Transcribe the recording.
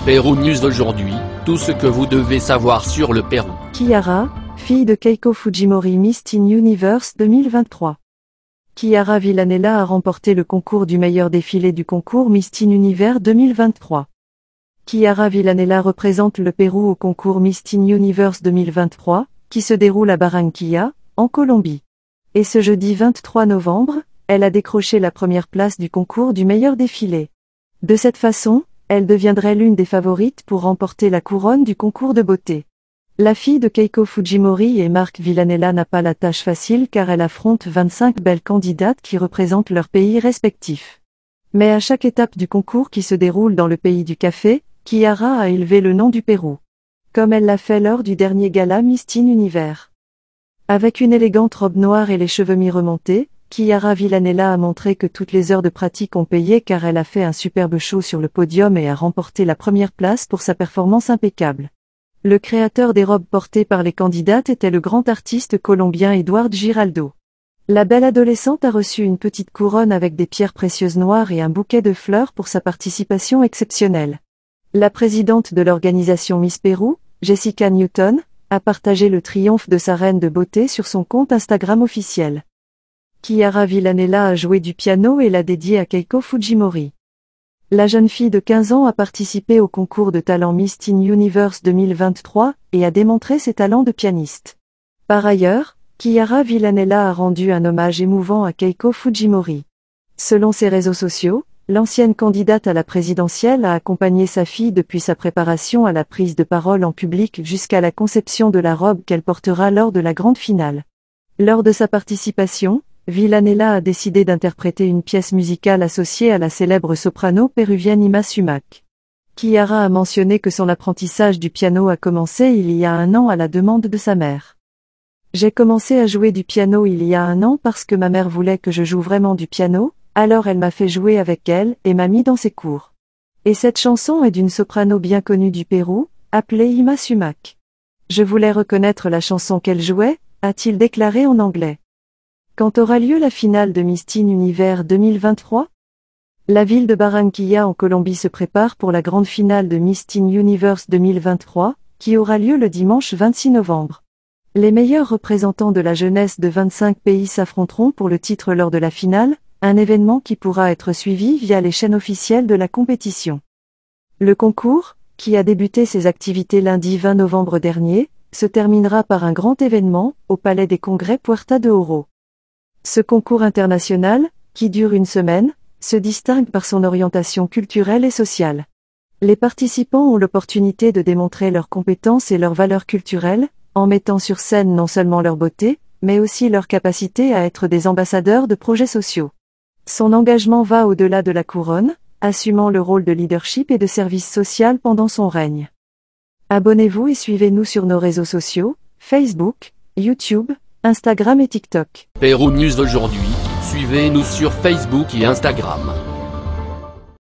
Pérou News aujourd'hui, tout ce que vous devez savoir sur le Pérou. Kiara, fille de Keiko Fujimori Miss Teen Universe 2023. Kiara Villanella a remporté le concours du meilleur défilé du concours Miss Teen Universe 2023. Kiara Villanella représente le Pérou au concours Miss Teen Universe 2023, qui se déroule à Barranquilla, en Colombie. Et ce jeudi 23 novembre, elle a décroché la première place du concours du meilleur défilé. De cette façon, elle deviendrait l'une des favorites pour remporter la couronne du concours de beauté. La fille de Keiko Fujimori et Marc Villanella n'a pas la tâche facile car elle affronte 25 belles candidates qui représentent leurs pays respectifs. Mais à chaque étape du concours qui se déroule dans le pays du café, Kiara a élevé le nom du Pérou. Comme elle l'a fait lors du dernier gala Miss Teen Univers. Avec une élégante robe noire et les cheveux mi-remontés, Kiara Villanella a montré que toutes les heures de pratique ont payé car elle a fait un superbe show sur le podium et a remporté la première place pour sa performance impeccable. Le créateur des robes portées par les candidates était le grand artiste colombien Eduardo Giraldo. La belle adolescente a reçu une petite couronne avec des pierres précieuses noires et un bouquet de fleurs pour sa participation exceptionnelle. La présidente de l'organisation Miss Pérou, Jessica Newton, a partagé le triomphe de sa reine de beauté sur son compte Instagram officiel. Kiara Villanella a joué du piano et l'a dédié à Keiko Fujimori. La jeune fille de 15 ans a participé au concours de talent Miss Teen Universe 2023 et a démontré ses talents de pianiste. Par ailleurs, Kiara Villanella a rendu un hommage émouvant à Keiko Fujimori. Selon ses réseaux sociaux, l'ancienne candidate à la présidentielle a accompagné sa fille depuis sa préparation à la prise de parole en public jusqu'à la conception de la robe qu'elle portera lors de la grande finale. Lors de sa participation, Villanella a décidé d'interpréter une pièce musicale associée à la célèbre soprano péruvienne Ima Sumac. Kiara a mentionné que son apprentissage du piano a commencé il y a 1 an à la demande de sa mère. J'ai commencé à jouer du piano il y a 1 an parce que ma mère voulait que je joue vraiment du piano, alors elle m'a fait jouer avec elle et m'a mis dans ses cours. Et cette chanson est d'une soprano bien connue du Pérou, appelée Ima Sumac. Je voulais reconnaître la chanson qu'elle jouait, a-t-il déclaré en anglais. Quand aura lieu la finale de Miss Teen Univers 2023? La ville de Barranquilla en Colombie se prépare pour la grande finale de Miss Teen Universe 2023, qui aura lieu le dimanche 26 novembre. Les meilleurs représentants de la jeunesse de 25 pays s'affronteront pour le titre lors de la finale, un événement qui pourra être suivi via les chaînes officielles de la compétition. Le concours, qui a débuté ses activités lundi 20 novembre dernier, se terminera par un grand événement, au Palais des Congrès Puerta de Oro. Ce concours international, qui dure 1 semaine, se distingue par son orientation culturelle et sociale. Les participants ont l'opportunité de démontrer leurs compétences et leurs valeurs culturelles, en mettant sur scène non seulement leur beauté, mais aussi leur capacité à être des ambassadeurs de projets sociaux. Son engagement va au-delà de la couronne, assumant le rôle de leadership et de service social pendant son règne. Abonnez-vous et suivez-nous sur nos réseaux sociaux, Facebook, YouTube, Instagram et TikTok. Pérou News aujourd'hui, suivez-nous sur Facebook et Instagram.